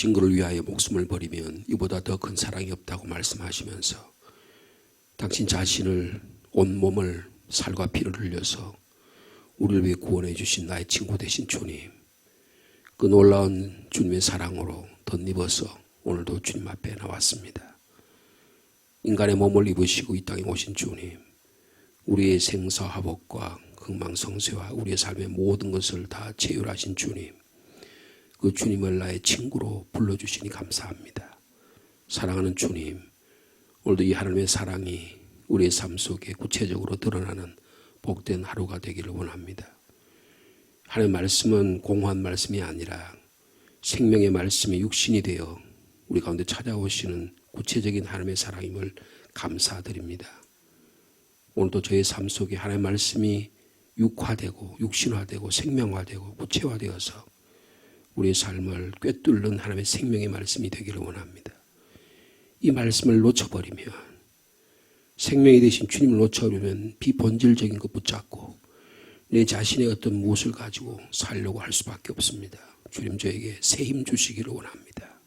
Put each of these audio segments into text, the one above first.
친구를 위하여 목숨을 버리면 이보다 더 큰 사랑이 없다고 말씀하시면서 당신 자신을 온몸을 살과 피를 흘려서 우리를 위해 구원해 주신 나의 친구 되신 주님, 그 놀라운 주님의 사랑으로 덧입어서 오늘도 주님 앞에 나왔습니다. 인간의 몸을 입으시고 이 땅에 오신 주님, 우리의 생사화복과 흥망성쇠와 우리의 삶의 모든 것을 다 제율하신 주님, 그 주님을 나의 친구로 불러주시니 감사합니다. 사랑하는 주님, 오늘도 이 하나님의 사랑이 우리의 삶 속에 구체적으로 드러나는 복된 하루가 되기를 원합니다. 하나님의 말씀은 공허한 말씀이 아니라 생명의 말씀이 육신이 되어 우리 가운데 찾아오시는 구체적인 하나님의 사랑임을 감사드립니다. 오늘도 저의 삶 속에 하나님의 말씀이 육화되고 육신화되고 생명화되고 구체화되어서 우리의 삶을 꿰뚫는 하나님의 생명의 말씀이 되기를 원합니다. 이 말씀을 놓쳐버리면, 생명이 되신 주님을 놓쳐버리면 비본질적인 것 붙잡고 내 자신의 어떤 무엇을 가지고 살려고 할 수밖에 없습니다. 주님, 저에게 새 힘 주시기를 원합니다.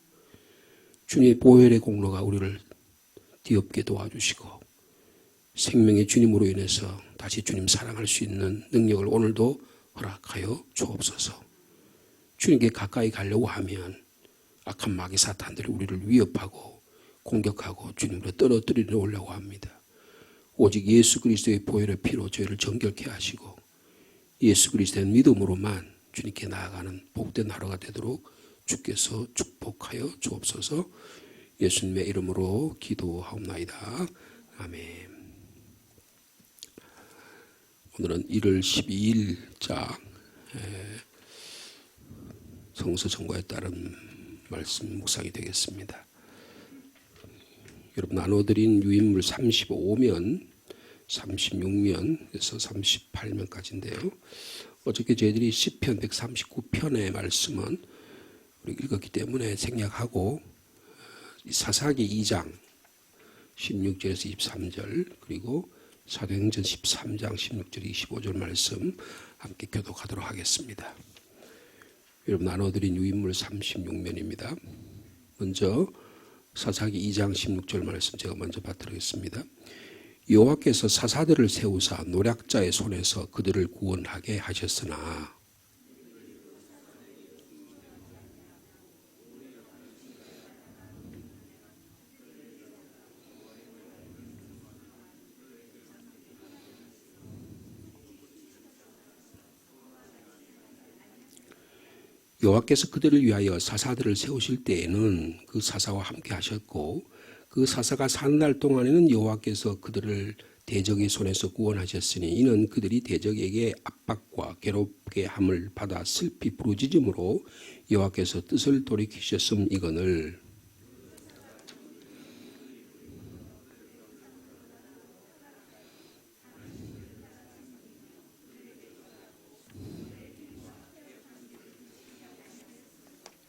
주님의 보혈의 공로가 우리를 뒤엎게 도와주시고 생명의 주님으로 인해서 다시 주님 사랑할 수 있는 능력을 오늘도 허락하여 주옵소서. 주님께 가까이 가려고 하면 악한 마귀 사탄들이 우리를 위협하고 공격하고 주님으로 떨어뜨리려 오려고 합니다. 오직 예수 그리스도의 보혈의 피로 저희를 정결케 하시고 예수 그리스도의 믿음으로만 주님께 나아가는 복된 하루가 되도록 주께서 축복하여 주옵소서. 예수님의 이름으로 기도하옵나이다. 아멘. 오늘은 1월 12일자 성서 정과에 따른 말씀 묵상이 되겠습니다. 여러분 나눠드린 유인물 35면, 36면에서 38면까지인데요. 어저께 저희들이 시편 139편의 말씀은 우리 읽었기 때문에 생략하고 사사기 2장 16절에서 23절 그리고 사도행전 13장 16절 25절 말씀 함께 교독하도록 하겠습니다. 여러분 나눠드린 유인물 36면입니다. 먼저 사사기 2장 16절 말씀 제가 먼저 받들겠습니다. 여호와께서 사사들을 세우사 노략자의 손에서 그들을 구원하게 하셨으나 여호와께서 그들을 위하여 사사들을 세우실 때에는 그 사사와 함께 하셨고 그 사사가 사는 날 동안에는 여호와께서 그들을 대적의 손에서 구원하셨으니 이는 그들이 대적에게 압박과 괴롭게 함을 받아 슬피 부르짖음으로 여호와께서 뜻을 돌이키셨음이거늘.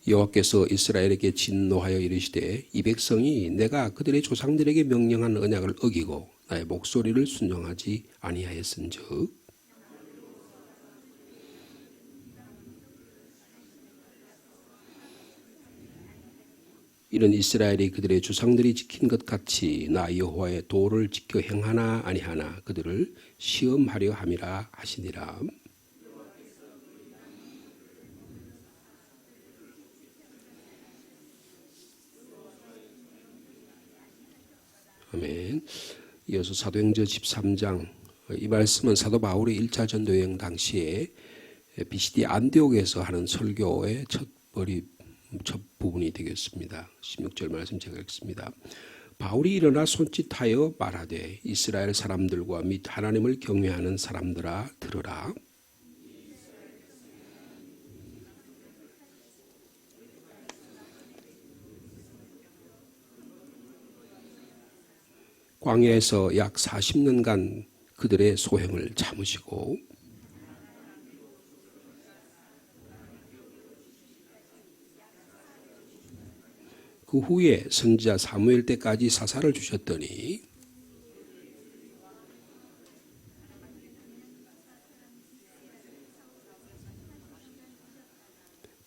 여호와께서 이스라엘에게 진노하여 이르시되 이 백성이 내가 그들의 조상들에게 명령한 언약을 어기고 나의 목소리를 순종하지 아니하였은즉 이는 이스라엘이 그들의 조상들이 지킨 것 같이 나 여호와의 도를 지켜 행하나 아니하나 그들을 시험하려 함이라 하시니라. 아멘. 이어서 사도행전 13장, 이 말씀은 사도 바울의 1차 전도여행 당시에 BCD 안디옥에서 하는 설교의 첫 부분이 되겠습니다. 16절 말씀 제가 읽습니다. 바울이 일어나 손짓하여 말하되 이스라엘 사람들과 및 하나님을 경외하는 사람들아 들으라. 광야에서 약 40년간 그들의 소행을 참으시고 그 후에 선지자 사무엘 때까지 사사를 주셨더니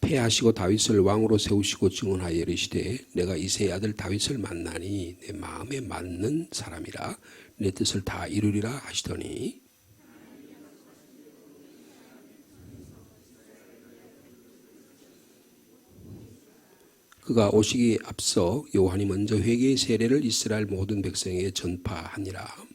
패하시고 다윗을 왕으로 세우시고 증언하여 이르시되 내가 이새의 아들 다윗을 만나니 내 마음에 맞는 사람이라 내 뜻을 다 이루리라 하시더니 그가 오시기에 앞서 요한이 먼저 회개의 세례를 이스라엘 모든 백성에게 전파하니라.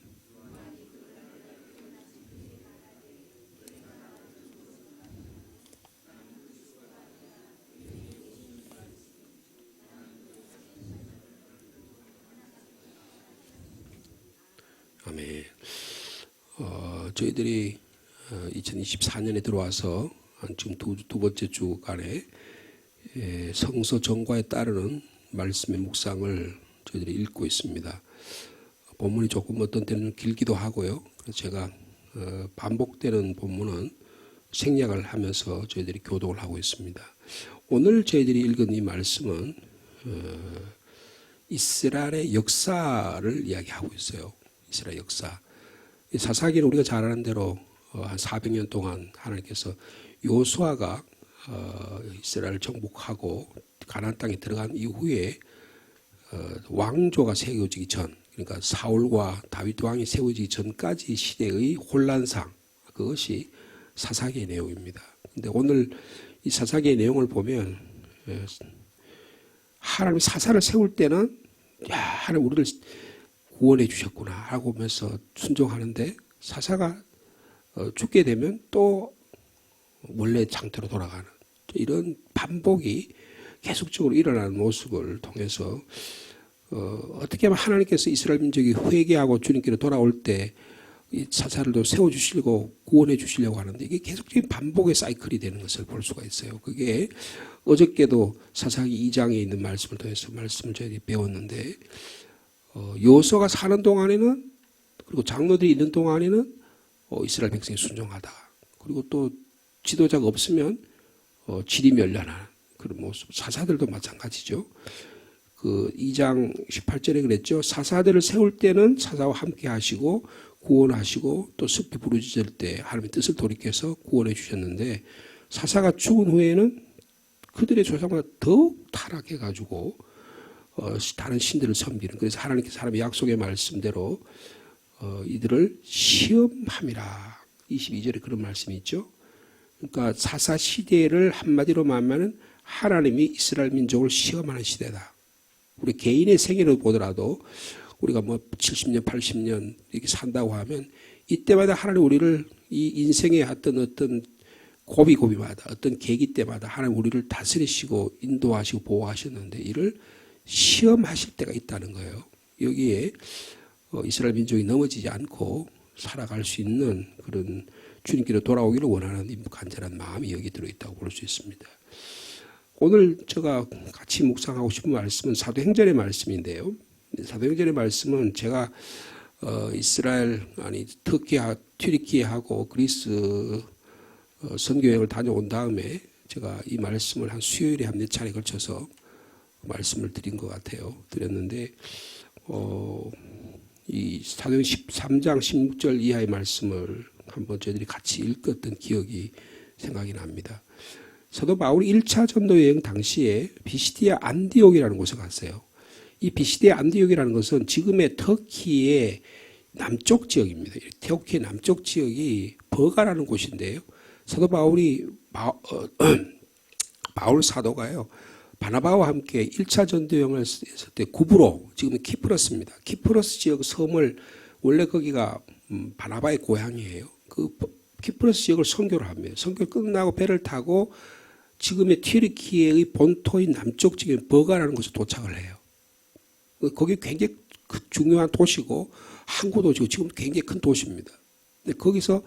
아멘. 저희들이 2024년에 들어와서 지금 두 번째 주간에 성서 정과에 따르는 말씀의 묵상을 저희들이 읽고 있습니다. 본문이 조금 어떤 때는 길기도 하고요. 그래서 제가 반복되는 본문은 생략을 하면서 저희들이 교독을 하고 있습니다. 오늘 저희들이 읽은 이 말씀은 이스라엘의 역사를 이야기하고 있어요. 이스라엘 역사. 사사기는 우리가 잘 아는 대로 한 400년 동안 하나님께서 요수아가 이스라엘을 정복하고 가나안 땅에 들어간 이후에 왕조가 세워지기 전, 그러니까 사울과 다윗 왕이 세워지기 전까지 시대의 혼란상, 그것이 사사기의 내용입니다. 근데 오늘 이 사사기의 내용을 보면 하나님이 사사를 세울 때는 야, 하나님 우리를 구원해 주셨구나 하고 하면서 순종하는데 사사가 죽게 되면 또 원래 상태로 돌아가는 이런 반복이 계속적으로 일어나는 모습을 통해서 어떻게 하면 하나님께서 이스라엘 민족이 회개하고 주님께로 돌아올 때 이 사사를 또 세워주시려고 구원해 주시려고 하는데 이게 계속적인 반복의 사이클이 되는 것을 볼 수가 있어요. 그게 어저께도 사사기 2장에 있는 말씀을 통해서 말씀을 저희들이 배웠는데 여호수아가 사는 동안에는 그리고 장로들이 있는 동안에는 이스라엘 백성이 순종하다. 그리고 또 지도자가 없으면 질이 멸련한 그런 모습. 사사들도 마찬가지죠. 그 2장 18절에 그랬죠. 사사들을 세울 때는 사사와 함께 하시고 구원하시고 또 습히 부르짖을 때 하나님의 뜻을 돌이켜서 구원해 주셨는데 사사가 죽은 후에는 그들의 조상보다 더욱 타락해가지고 다른 신들을 섬기는. 그래서 하나님께서 사람의 약속의 말씀대로 이들을 시험함이라. 22절에 그런 말씀이 있죠. 그러니까 사사 시대를 한마디로 말하면 하나님이 이스라엘 민족을 시험하는 시대다. 우리 개인의 생애를 보더라도 우리가 뭐 70년, 80년 이렇게 산다고 하면 이때마다 하나님 우리를 이 인생의 어떤 고비고비마다 어떤 계기 때마다 하나님 우리를 다스리시고 인도하시고 보호하셨는데 이를 시험하실 때가 있다는 거예요. 여기에 이스라엘 민족이 넘어지지 않고 살아갈 수 있는 그런 주님께로 돌아오기를 원하는 간절한 마음이 여기 들어있다고 볼 수 있습니다. 오늘 제가 같이 묵상하고 싶은 말씀은 사도행전의 말씀인데요. 사도행전의 말씀은 제가 이스라엘 튀르키예하고 그리스 선교여행을 다녀온 다음에 제가 이 말씀을 한 수요일에 한 4차례 걸쳐서 말씀을 드린 것 같아요. 드렸는데 이 사도행 13장 16절 이하의 말씀을 한번 저희들이 같이 읽었던 기억이 생각이 납니다. 사도 바울이 1차 전도 여행 당시에 비시디아 안디옥이라는 곳에 갔어요. 이 비시디아 안디옥이라는 것은 지금의 터키의 남쪽 지역입니다. 터키의 남쪽 지역이 버가라는 곳인데요. 사도 바울이 바울 사도가요. 바나바와 함께 1차 전도 여행을 했을 때 구브로, 지금 키프러스입니다. 키프러스 지역 섬을 원래 거기가 바나바의 고향이에요. 그 키프러스 지역을 선교를 합니다. 선교 끝나고 배를 타고 지금의 튀르키예의 본토인 남쪽 지역인 버가라는 곳에 도착을 해요. 거기 굉장히 중요한 도시고 항구 도시고 지금 굉장히 큰 도시입니다. 근데 거기서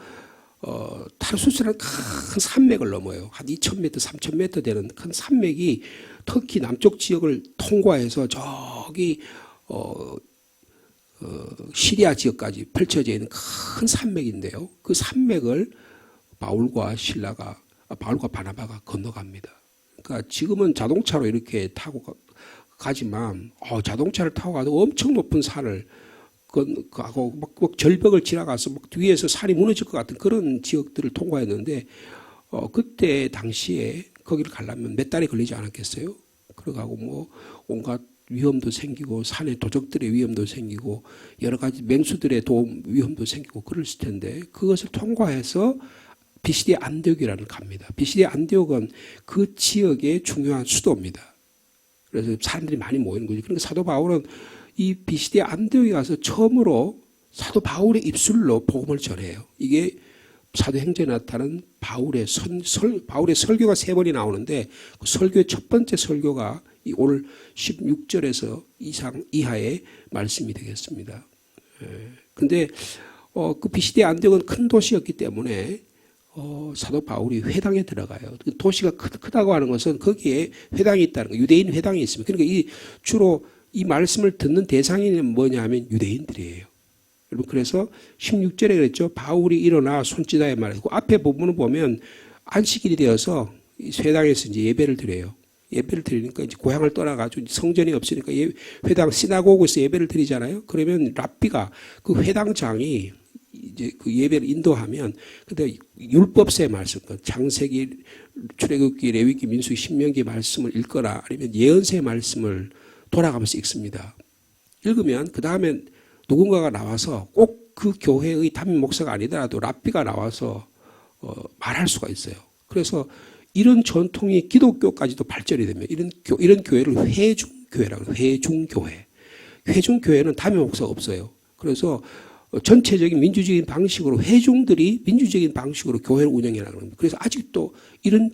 타르수스라는 큰 산맥을 넘어요. 한 2,000m, 3,000m 되는 큰 산맥이 터키 남쪽 지역을 통과해서 저기 시리아 지역까지 펼쳐져 있는 큰 산맥인데요. 그 산맥을 바울과 바나바가 건너갑니다. 그러니까 지금은 자동차로 이렇게 타고 가지만 자동차를 타고 가도 엄청 높은 산을 가고 막 절벽을 지나가서 막 뒤에서 산이 무너질 것 같은 그런 지역들을 통과했는데 그때 당시에 거기를 가려면 몇 달이 걸리지 않았겠어요? 그러가고 뭐 온갖 위험도 생기고 산의 도적들의 위험도 생기고 여러 가지 맹수들의 위험도 생기고 그랬을 텐데 그것을 통과해서 비시디 안디옥이라는 갑니다. 비시디 안디옥은 그 지역의 중요한 수도입니다. 그래서 사람들이 많이 모이는 거죠. 그러니까 사도 바울은 이 비시디 안디옥에 가서 처음으로 사도 바울의 입술로 복음을 전해요. 이게 사도행전에 나타난 바울의 설교가 3번이 나오는데 그 설교의 첫 번째 설교가 오늘 16절에서 이하의 말씀이 되겠습니다. 근데 그 비시디 안디옥은 큰 도시였기 때문에 사도 바울이 회당에 들어가요. 그 도시가 크다고 하는 것은 거기에 회당이 있다는 거예요. 유대인 회당이 있습니다. 그러니까 주로 이 말씀을 듣는 대상이 뭐냐면 유대인들이에요. 여러분 그래서 16절에 그랬죠. 바울이 일어나 손짓하여 말하고 그 앞에 부분을 보면 안식일이 되어서 회당에서 이제 예배를 드려요. 예배를 드리니까 이제 고향을 떠나가지고 성전이 없으니까 회당 시나고그에서 예배를 드리잖아요. 그러면 랍비가 그 회당장이 이제 그 예배를 인도하면 근데 율법서의 말씀, 창세기, 출애굽기, 레위기, 민수기, 신명기 말씀을 읽거나 아니면 예언서의 말씀을 돌아가면서 읽습니다. 읽으면 그 다음에 누군가가 나와서 꼭 그 교회의 담임 목사가 아니더라도 랍비가 나와서 말할 수가 있어요. 그래서 이런 전통이 기독교까지도 발전이 되면 이런 교회를 회중교회라고 해요. 회중교회. 회중교회는 담임 목사가 없어요. 그래서 전체적인 민주적인 방식으로 회중들이 민주적인 방식으로 교회를 운영해나가는 겁니다. 그래서 아직도 이런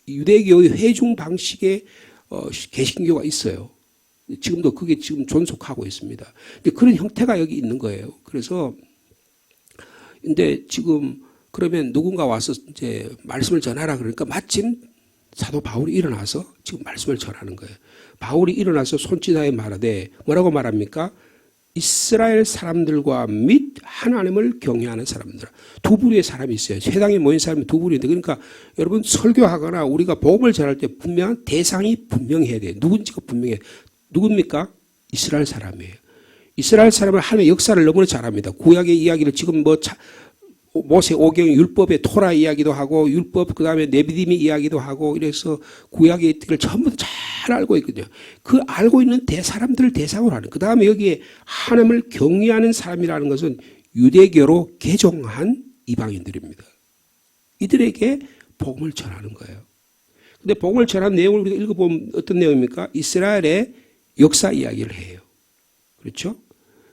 유대교의 회중 방식의 개신교가 있어요. 지금도 그게 지금 존속하고 있습니다. 그런 형태가 여기 있는 거예요. 그래서 근데 지금 그러면 누군가 와서 이제 말씀을 전하라 그러니까 마침 사도 바울이 일어나서 지금 말씀을 전하는 거예요. 바울이 일어나서 손짓하여 말하되 뭐라고 말합니까? 이스라엘 사람들과 및 하나님을 경외하는 사람들. 두 부류의 사람이 있어요. 회당에 모인 사람이 두 부류인데 그러니까 여러분 설교하거나 우리가 복음을 전할 때 분명한 대상이 분명해야 돼요. 누군지가 분명해요. 누굽니까? 이스라엘 사람이에요. 이스라엘 사람은 하나님의 역사를 너무나 잘합니다. 구약의 이야기를 지금 모세 오경 율법의 토라 이야기도 하고 율법 그다음에 네비딤의 이야기도 하고 이래서 구약의 뜻을 전부 잘 알고 있거든요. 그 알고 있는 사람들을 대상으로 하는 그다음에 여기에 하나님을 경외하는 사람이라는 것은 유대교로 개종한 이방인들입니다. 이들에게 복음을 전하는 거예요. 근데 복음을 전한 내용을 우리가 읽어보면 어떤 내용입니까? 이스라엘의 역사 이야기를 해요. 그렇죠?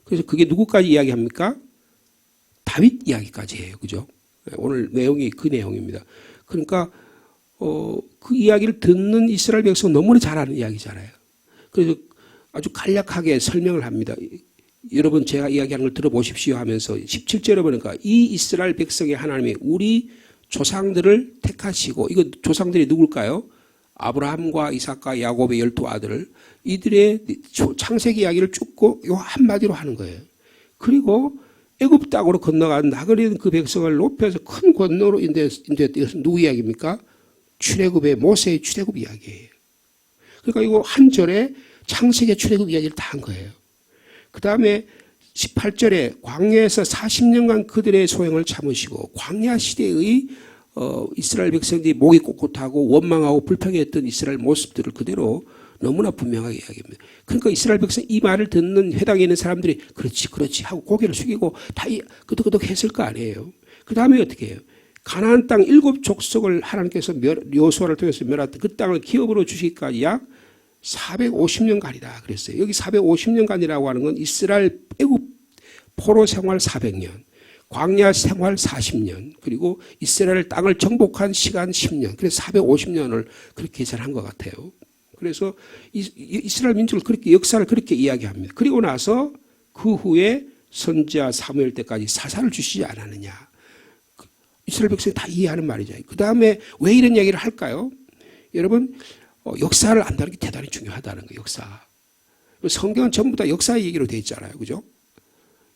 그래서 그게 누구까지 이야기합니까? 다윗 이야기까지 해요. 그죠? 오늘 내용이 그 내용입니다. 그러니까 그 이야기를 듣는 이스라엘 백성은 너무나 잘 아는 이야기잖아요. 그래서 아주 간략하게 설명을 합니다. 여러분 제가 이야기하는 걸 들어보십시오 하면서 17절에 보니까 이 이스라엘 백성의 하나님이 우리 조상들을 택하시고 이거 조상들이 누굴까요? 아브라함과 이삭과 야곱의 12아들을 이들의 창세기 이야기를 쭉 요 한마디로 하는 거예요. 그리고 애굽 땅으로 건너간 나그네인 그 백성을 높여서 큰 권노로 인도했던 이것은 누구 이야기입니까? 출애굽의 모세의 출애굽 이야기예요. 그러니까 이거 한 절에 창세기 출애굽 이야기를 다 한 거예요. 그 다음에 18절에 광야에서 40년간 그들의 소행을 참으시고 광야 시대의 이스라엘 백성들이 목이 꼿꼿하고 원망하고 불평했던 이스라엘 모습들을 그대로 너무나 분명하게 이야기합니다. 그러니까 이스라엘 백성 이 말을 듣는 회당에 있는 사람들이 그렇지 하고 고개를 숙이고 다 끄덕끄덕 했을 거 아니에요. 그 다음에 어떻게 해요? 가나안 땅 7족속을 하나님께서 여호수아를 통해서 멸했던 그 땅을 기업으로 주시기까지 약 450년간이다 그랬어요. 여기 450년간이라고 하는 건 이스라엘 애굽 포로 생활 400년, 광야 생활 40년, 그리고 이스라엘 땅을 정복한 시간 10년. 그래서 450년을 그렇게 계산한 것 같아요. 그래서 이스라엘 민족을 그렇게 역사를 그렇게 이야기합니다. 그리고 나서 그 후에 선지자 사무엘 때까지 사사를 주시지 않았느냐. 이스라엘 백성이 다 이해하는 말이죠. 그 다음에 왜 이런 얘기를 할까요? 여러분 역사를 안다는 게 대단히 중요하다는 거예요. 역사. 성경은 전부 다 역사 얘기로 되어 있잖아요. 그죠?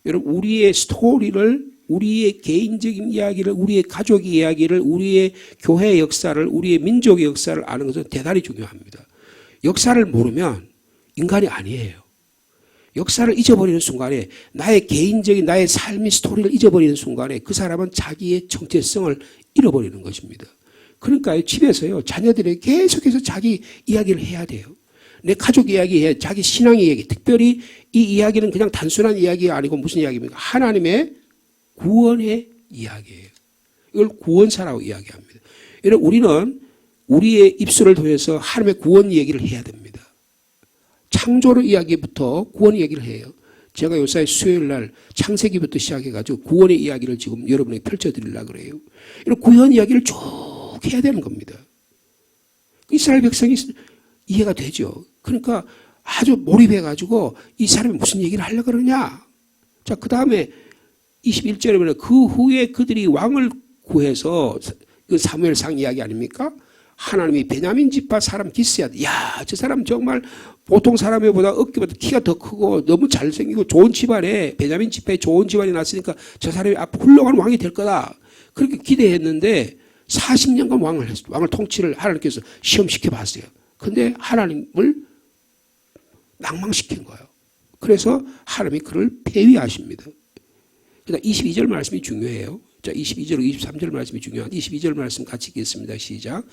여러분 우리의 스토리를 우리의 개인적인 이야기를 우리의 가족의 이야기를 우리의 교회의 역사를 우리의 민족의 역사를 아는 것은 대단히 중요합니다. 역사를 모르면 인간이 아니에요. 역사를 잊어버리는 순간에 나의 개인적인 나의 삶의 스토리를 잊어버리는 순간에 그 사람은 자기의 정체성을 잃어버리는 것입니다. 그러니까 집에서요, 자녀들에게 계속해서 자기 이야기를 해야 돼요. 내 가족 이야기해, 자기 신앙 이야기. 특별히 이 이야기는 그냥 단순한 이야기가 아니고 무슨 이야기입니까? 하나님의 구원의 이야기예요. 이걸 구원사라고 이야기합니다. 여러분, 우리는 우리의 입술을 통해서 하나님의 구원 이야기를 해야 됩니다. 창조의 이야기부터 구원 이야기를 해요. 제가 요새 수요일 날 창세기부터 시작해가지고 구원의 이야기를 지금 여러분에게 펼쳐드리려고 그래요. 이런 구원 이야기를 쭉 해야 되는 겁니다. 이스라엘 백성이 이해가 되죠. 그러니까 아주 몰입해가지고 이 사람이 무슨 얘기를 하려고 그러냐. 자, 그 다음에 21절에 보면 그 후에 그들이 왕을 구해서 그 사무엘상 이야기 아닙니까? 하나님이 베냐민 지파 사람 기스야. 야, 저 사람 정말 보통 사람보다 어깨보다 키가 더 크고 너무 잘생기고 좋은 집안에 베냐민 지파에 좋은 집안이 났으니까 저 사람이 앞으로 훌륭한 왕이 될 거다. 그렇게 기대했는데 40년간 왕을 통치를 하나님께서 시험시켜 봤어요. 근데 하나님을 낭망시킨 거예요. 그래서 하나님이 그를 폐위하십니다. 그러니까 22절 말씀이 중요해요. 자, 22절, 23절 말씀이 중요한 22절 말씀 같이 읽겠습니다. 시작.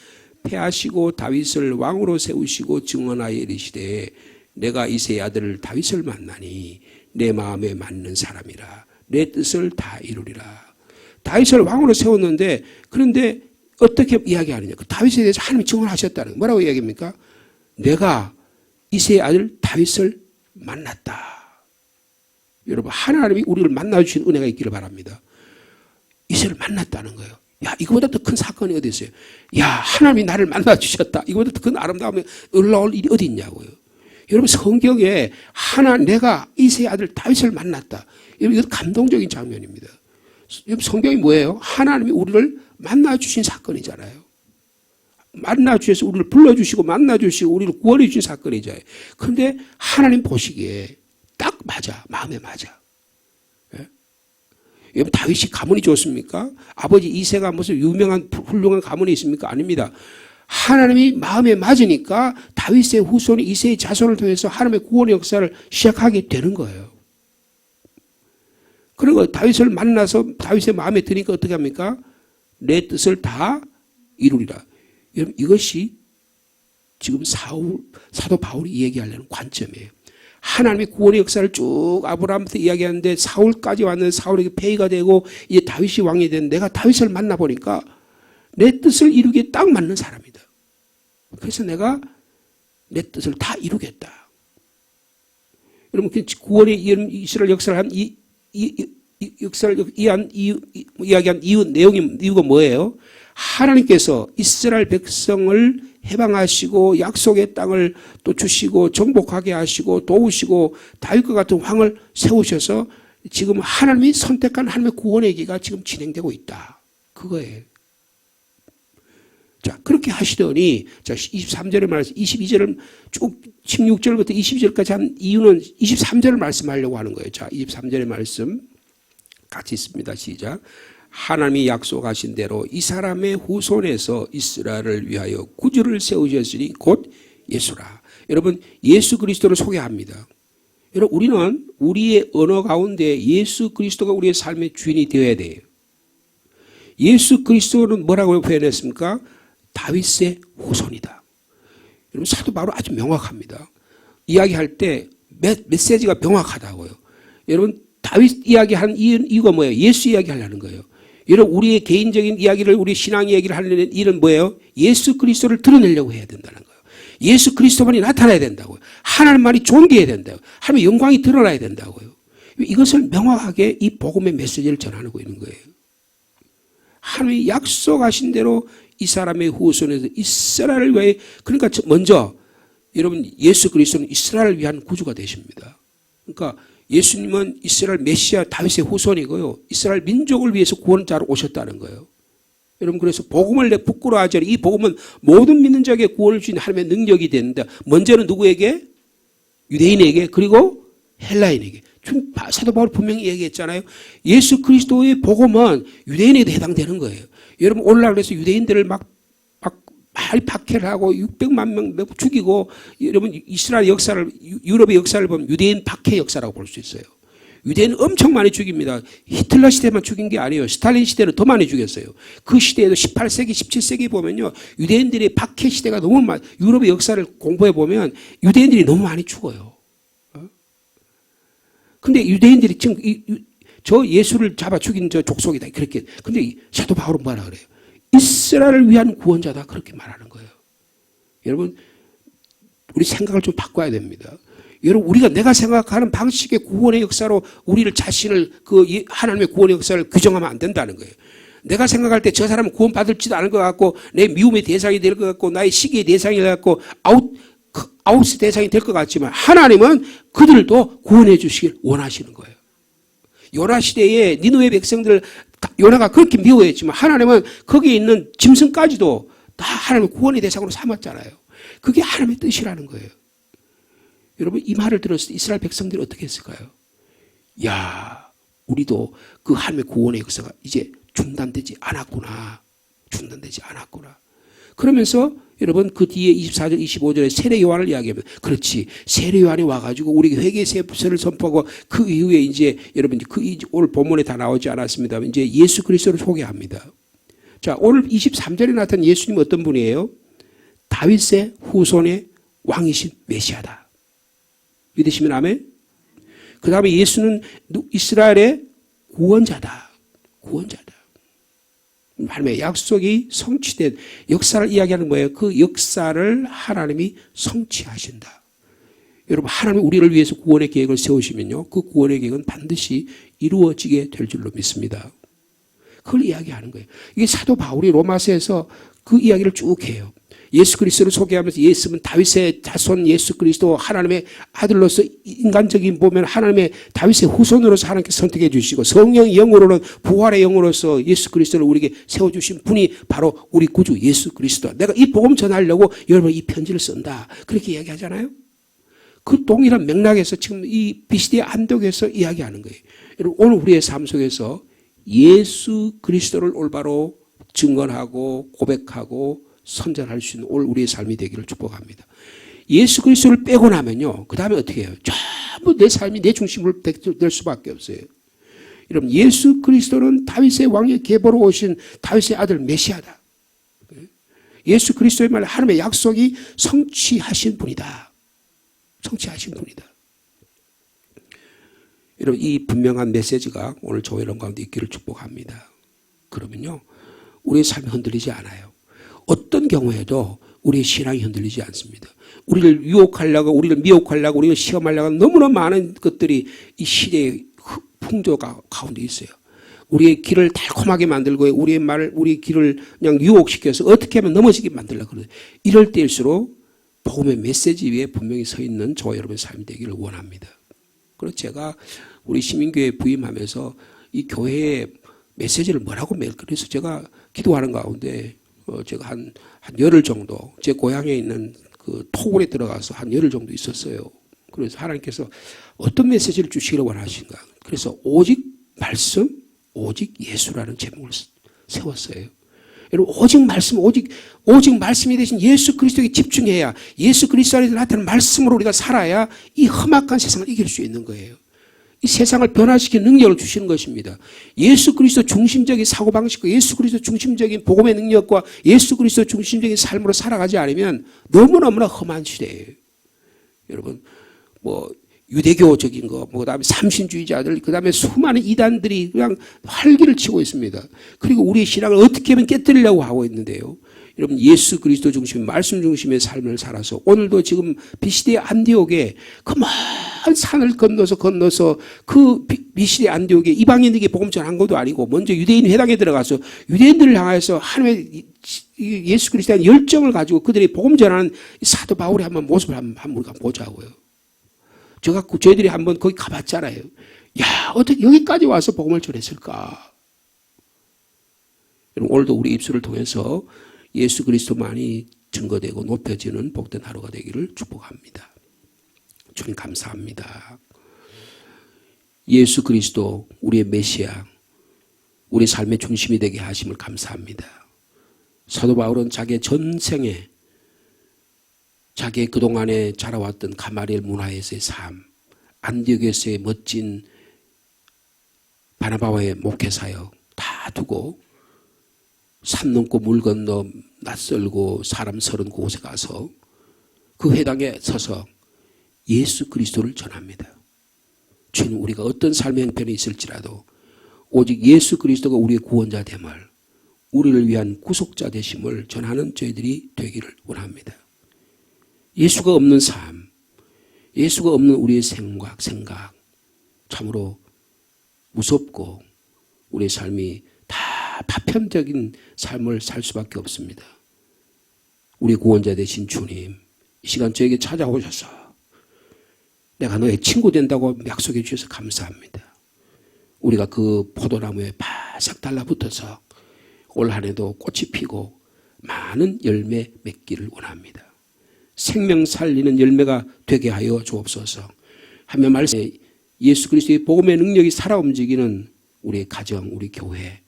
패하시고 다윗을 왕으로 세우시고 증언하여 이르시되 내가 이새의 아들 다윗을 만나니 내 마음에 맞는 사람이라 내 뜻을 다 이루리라. 다윗을 왕으로 세웠는데 그런데 어떻게 이야기하느냐. 그 다윗에 대해서 하나님이 증언하셨다는 거예요. 뭐라고 이야기합니까? 내가 이새의 아들 다윗을 만났다. 여러분, 하나님이 우리를 만나주신 은혜가 있기를 바랍니다. 이새를 만났다는 거예요. 야, 이거보다 더 큰 사건이 어디 있어요? 야, 하나님이 나를 만나주셨다. 이거보다 더 큰 아름다움이 올라올 일이 어디 있냐고요. 여러분, 성경에 내가 이새의 아들 다윗을 만났다. 여러분, 이거 감동적인 장면입니다. 여러분, 성경이 뭐예요? 하나님이 우리를 만나주신 사건이잖아요. 만나주셔서 우리를 불러주시고 만나주시고 우리를 구원해 주신 사건이잖아요. 그런데 하나님 보시기에 딱 맞아. 마음에 맞아. 예? 여러분, 다윗이 가문이 좋습니까? 아버지 이새가 무슨 유명한 훌륭한 가문이 있습니까? 아닙니다. 하나님이 마음에 맞으니까 다윗의 후손이 이새의 자손을 통해서 하나님의 구원의 역사를 시작하게 되는 거예요. 그리고 다윗을 만나서 다윗의 마음에 드니까 어떻게 합니까? 내 뜻을 다 이루리라. 여러분, 이것이 지금 사도 바울이 얘기하려는 관점이에요. 하나님의 구원의 역사를 쭉 아브라함부터 이야기하는데 사울까지 왔는데 사울에게 폐위가 되고 이제 다윗이 왕이 된 내가 다윗을 만나보니까 내 뜻을 이루기에 딱 맞는 사람이다. 그래서 내가 내 뜻을 다 이루겠다. 여러분, 구원의 이스라엘 역사를 한 역사를 이야기한 이유가 뭐예요? 하나님께서 이스라엘 백성을 해방하시고 약속의 땅을 또 주시고 정복하게 하시고 도우시고 다윗과 같은 왕을 세우셔서 지금 하나님이 선택한 하나님의 구원의 얘기가 지금 진행되고 있다. 그거예요. 자, 그렇게 하시더니, 자, 23절을 말해서 22절을 쭉 16절부터 22절까지 한 이유는 23절을 말씀하려고 하는 거예요. 자, 23절의 말씀 같이 있습니다. 시작. 하나님이 약속하신 대로 이 사람의 후손에서 이스라엘을 위하여 구주를 세우셨으니 곧 예수라. 여러분, 예수 그리스도를 소개합니다. 여러분, 우리는 우리의 언어 가운데 예수 그리스도가 우리의 삶의 주인이 되어야 돼요. 예수 그리스도는 뭐라고 표현했습니까? 다윗의 후손이다. 여러분, 사도 바울은 아주 명확합니다. 이야기할 때 메시지가 명확하다고요. 여러분, 다윗 이야기하는 이유가 뭐예요? 예수 이야기하려는 거예요. 여러분, 우리의 개인적인 이야기를, 우리 신앙 이야기를 하려는 일은 뭐예요? 예수 그리스도를 드러내려고 해야 된다는 거예요. 예수 그리스도만이 나타나야 된다고요. 하나님만이 존귀해야 된다고요. 하나님의 영광이 드러나야 된다고요. 이것을 명확하게 이 복음의 메시지를 전하고 있는 거예요. 하나님이 약속하신 대로 이 사람의 후손에서 이스라엘을 위하여, 그러니까 먼저 여러분, 예수 그리스도는 이스라엘을 위한 구주가 되십니다. 그러니까 예수님은 이스라엘 메시아 다윗의 후손이고요. 이스라엘 민족을 위해서 구원자로 오셨다는 거예요. 여러분, 그래서 복음을 내 부끄러워하지 않으니 이 복음은 모든 믿는 자에게 구원을 주신 하나님의 능력이 되는데 먼저는 누구에게? 유대인에게, 그리고 헬라인에게. 사도 바울이 분명히 얘기했잖아요. 예수 그리스도의 복음은 유대인에게 해당되는 거예요. 여러분, 오늘날 그래서 유대인들을 막 많이 박해를 하고 600만 명 죽이고, 여러분 이스라엘 역사를, 유럽의 역사를 보면 유대인 박해 역사라고 볼 수 있어요. 유대인은 엄청 많이 죽입니다. 히틀러 시대만 죽인 게 아니에요. 스탈린 시대는 더 많이 죽였어요. 그 시대에도 18세기, 17세기 보면요. 유대인들의 박해 시대가 너무 많이, 유럽의 역사를 공부해 보면 유대인들이 너무 많이 죽어요. 근데 유대인들이 지금 저 예수를 잡아 죽인 저 족속이다. 그렇게. 근데 사도 바울은 뭐라 그래요? 이스라엘을 위한 구원자다. 그렇게 말하는 거예요. 여러분, 우리 생각을 좀 바꿔야 됩니다. 여러분, 우리가 내가 생각하는 방식의 구원의 역사로 우리를 자신을 하나님의 구원의 역사를 규정하면 안 된다는 거예요. 내가 생각할 때 저 사람은 구원받을지도 않을 것 같고 내 미움의 대상이 될 것 같고 나의 시기의 대상이 될 것 같고 아웃스 대상이 될 것 같지만 하나님은 그들도 구원해 주시길 원하시는 거예요. 요나 시대에 니느웨 백성들 요나가 그렇게 미워했지만 하나님은 거기에 있는 짐승까지도 다 하나님의 구원의 대상으로 삼았잖아요. 그게 하나님의 뜻이라는 거예요. 여러분, 이 말을 들었을 때 이스라엘 백성들이 어떻게 했을까요? 야, 우리도 그 하나님의 구원의 역사가 이제 중단되지 않았구나. 중단되지 않았구나. 그러면서 여러분 그 뒤에 24절 25절에 세례 요한을 이야기하면 그렇지. 세례 요한이 와가지고 우리에게 회개의 세례를 선포하고 그 이후에 이제 여러분 오늘 본문에 다 나오지 않았습니다. 이제 예수 그리스도를 소개합니다. 자, 오늘 23절에 나타난 예수님은 어떤 분이에요? 다윗의 후손의 왕이신 메시아다. 믿으시면 아멘? 그 다음에 예수는 이스라엘의 구원자다. 구원자다. 하나님의 약속이 성취된 역사를 이야기하는 거예요. 그 역사를 하나님이 성취하신다. 여러분, 하나님이 우리를 위해서 구원의 계획을 세우시면요. 그 구원의 계획은 반드시 이루어지게 될 줄로 믿습니다. 그걸 이야기하는 거예요. 이게 사도 바울이 로마서에서 그 이야기를 쭉 해요. 예수 그리스도를 소개하면서 예수는 다윗의 자손 예수 그리스도 하나님의 아들로서 인간적인 보면 하나님의 다윗의 후손으로서 하나님께서 선택해 주시고 성령의 영으로는 부활의 영으로서 예수 그리스도를 우리에게 세워주신 분이 바로 우리 구주 예수 그리스도. 내가 이 복음 전하려고 여러분 이 편지를 쓴다. 그렇게 이야기하잖아요. 그 동일한 맥락에서 지금 이 비시디의 안독에서 이야기하는 거예요. 여러분, 오늘 우리의 삶 속에서 예수 그리스도를 올바로 증언하고 고백하고 선전할 수 있는 올 우리의 삶이 되기를 축복합니다. 예수 그리스도를 빼고 나면요. 그 다음에 어떻게 해요? 전부 내 삶이 내 중심으로 될 수밖에 없어요. 여러분, 예수 그리스도는 다윗의 왕의 계보로 오신 다윗의 아들 메시아다. 예수 그리스도의 말 하나님의 약속이 성취하신 분이다. 성취하신 분이다. 여러분, 이 분명한 메시지가 오늘 저와 여러분 가운데 있기를 축복합니다. 그러면요. 우리의 삶이 흔들리지 않아요. 어떤 경우에도 우리의 신앙이 흔들리지 않습니다. 우리를 유혹하려고, 우리를 미혹하려고, 우리를 시험하려고 너무나 많은 것들이 이 시대의 풍조가 가운데 있어요. 우리의 길을 달콤하게 만들고 우리의 말을, 우리의 길을 그냥 유혹시켜서 어떻게 하면 넘어지게 만들려고 그러죠. 이럴 때일수록 복음의 메시지 위에 분명히 서 있는 저와 여러분의 삶이 되기를 원합니다. 그래서 제가 우리 시민교회 부임하면서 이 교회의 메시지를 뭐라고 매일 그래서 제가 기도하는 가운데 제가 한 열흘 정도 제 고향에 있는 그 토굴에 들어가서 한 열흘 정도 있었어요. 그래서 하나님께서 어떤 메시지를 주시기를 원하신가. 그래서 오직 말씀, 오직 예수라는 제목을 세웠어요. 여러분, 오직 말씀, 오직 말씀이 되신 예수 그리스도에게 집중해야 예수 그리스도 안에서 나타나는 말씀으로 우리가 살아야 이 험악한 세상을 이길 수 있는 거예요. 이 세상을 변화시키는 능력을 주시는 것입니다. 예수 그리스도 중심적인 사고방식과 예수 그리스도 중심적인 복음의 능력과 예수 그리스도 중심적인 삶으로 살아가지 않으면 너무너무나 험한 시대예요. 여러분, 유대교적인 거, 그다음에 삼신주의자들, 그다음에 수많은 이단들이 그냥 활기를 치고 있습니다. 그리고 우리의 신앙을 어떻게 하면 깨뜨리려고 하고 있는데요. 여러분, 예수 그리스도 중심, 말씀 중심의 삶을 살아서 오늘도 지금 비시디의 안디옥에 그 먼 산을 건너서 그 비시디의 안디옥에 이방인에게 복음 전한 것도 아니고 먼저 유대인 회당에 들어가서 유대인들을 향해서 하나님의 예수 그리스도에 대한 열정을 가지고 그들이 복음 전하는 사도 바울의 한번 모습을 한번 우리가 보자고요. 저희들이 한번 거기 가봤잖아요. 야, 어떻게 여기까지 와서 복음을 전했을까? 여러분, 오늘도 우리 입술을 통해서 예수 그리스도만이 증거되고 높여지는 복된 하루가 되기를 축복합니다. 주님 감사합니다. 예수 그리스도 우리의 메시아, 우리 삶의 중심이 되게 하심을 감사합니다. 사도 바울은 자기의 전생에 자기의 그동안에 자라왔던 가마리엘 문화에서의 삶, 안디옥에서의 멋진 바나바와의 목회사역 다 두고 산 넘고 물 건너 낯설고 사람 서른 곳에 가서 그 회당에 서서 예수 그리스도를 전합니다. 주님, 우리가 어떤 삶의 형편에 있을지라도 오직 예수 그리스도가 우리의 구원자 됨을, 우리를 위한 구속자 되심을 전하는 저희들이 되기를 원합니다. 예수가 없는 삶, 예수가 없는 우리의 생각 참으로 무섭고 우리의 삶이 다 파편적인 삶을 살 수밖에 없습니다. 우리 구원자 되신 주님, 이 시간 저에게 찾아오셔서 내가 너의 친구 된다고 약속해 주셔서 감사합니다. 우리가 그 포도나무에 바싹 달라붙어서 올 한 해도 꽃이 피고 많은 열매 맺기를 원합니다. 생명 살리는 열매가 되게 하여 주옵소서. 하며 말씀에 예수 그리스도의 복음의 능력이 살아 움직이는 우리의 가정, 우리 교회,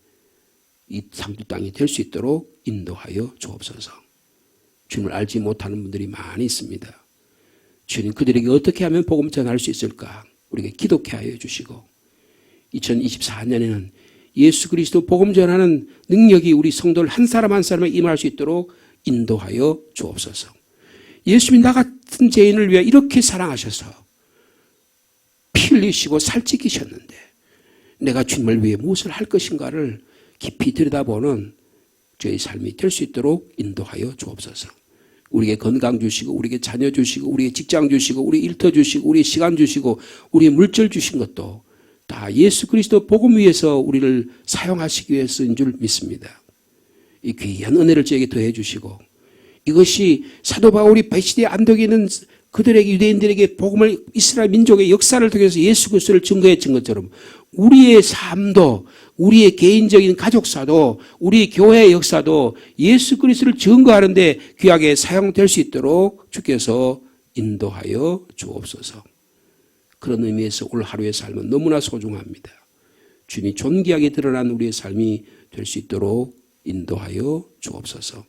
이 상주 땅이 될 수 있도록 인도하여 주옵소서. 주님을 알지 못하는 분들이 많이 있습니다. 주님, 그들에게 어떻게 하면 복음 전할 수 있을까? 우리에게 기도케 하여 주시고 2024년에는 예수 그리스도 복음 전하는 능력이 우리 성도를 한 사람 한 사람에 임할 수 있도록 인도하여 주옵소서. 예수님이 나 같은 죄인을 위해 이렇게 사랑하셔서 피 흘리시고 살찌기셨는데 내가 주님을 위해 무엇을 할 것인가를 깊이 들여다보는 저의 삶이 될 수 있도록 인도하여 주옵소서. 우리에게 건강 주시고 우리에게 자녀 주시고 우리에게 직장 주시고 우리에게 일터 주시고 우리에게 시간 주시고 우리의 물질 주신 것도 다 예수 그리스도 복음 위해서 우리를 사용하시기 위해서인 줄 믿습니다. 이 귀한 은혜를 저에게 더해 주시고 이것이 사도 바울이 배시대 안독에 있는 그들에게 유대인들에게 복음을 이스라엘 민족의 역사를 통해서 예수 그리스도를 증거했던 것처럼 우리의 삶도 우리의 개인적인 가족사도 우리 교회의 역사도 예수 그리스도를 증거하는 데 귀하게 사용될 수 있도록 주께서 인도하여 주옵소서. 그런 의미에서 오늘 하루의 삶은 너무나 소중합니다. 주님이 존귀하게 드러난 우리의 삶이 될 수 있도록 인도하여 주옵소서.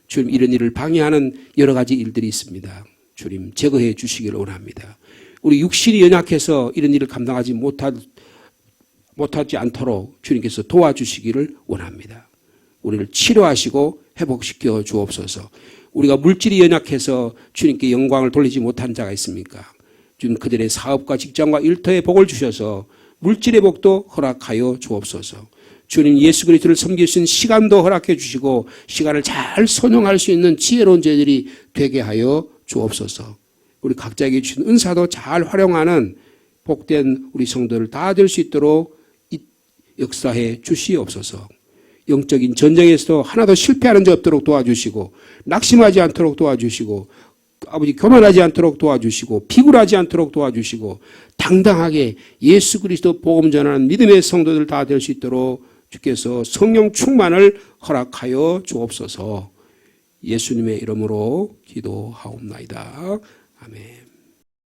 주님, 이런 일을 방해하는 여러 가지 일들이 있습니다. 주님, 제거해 주시기를 원합니다. 우리 육신이 연약해서 이런 일을 감당하지 못하지 않도록 주님께서 도와주시기를 원합니다. 우리를 치료하시고 회복시켜 주옵소서. 우리가 물질이 연약해서 주님께 영광을 돌리지 못한 자가 있습니까? 주님, 그들의 사업과 직장과 일터에 복을 주셔서 물질의 복도 허락하여 주옵소서. 주님, 예수 그리스도를 섬길 수 있는 시간도 허락해 주시고 시간을 잘 선용할 수 있는 지혜로운 저희들이 되게 하여 주옵소서. 우리 각자에게 주신 은사도 잘 활용하는 복된 우리 성도를 다 될 수 있도록 역사해 주시옵소서. 영적인 전쟁에서도 하나도 실패하는 자 없도록 도와주시고 낙심하지 않도록 도와주시고 아버지 교만하지 않도록 도와주시고 비굴하지 않도록 도와주시고 당당하게 예수 그리스도 복음 전하는 믿음의 성도들 다 될 수 있도록 주께서 성령 충만을 허락하여 주옵소서. 예수님의 이름으로 기도하옵나이다. 아멘.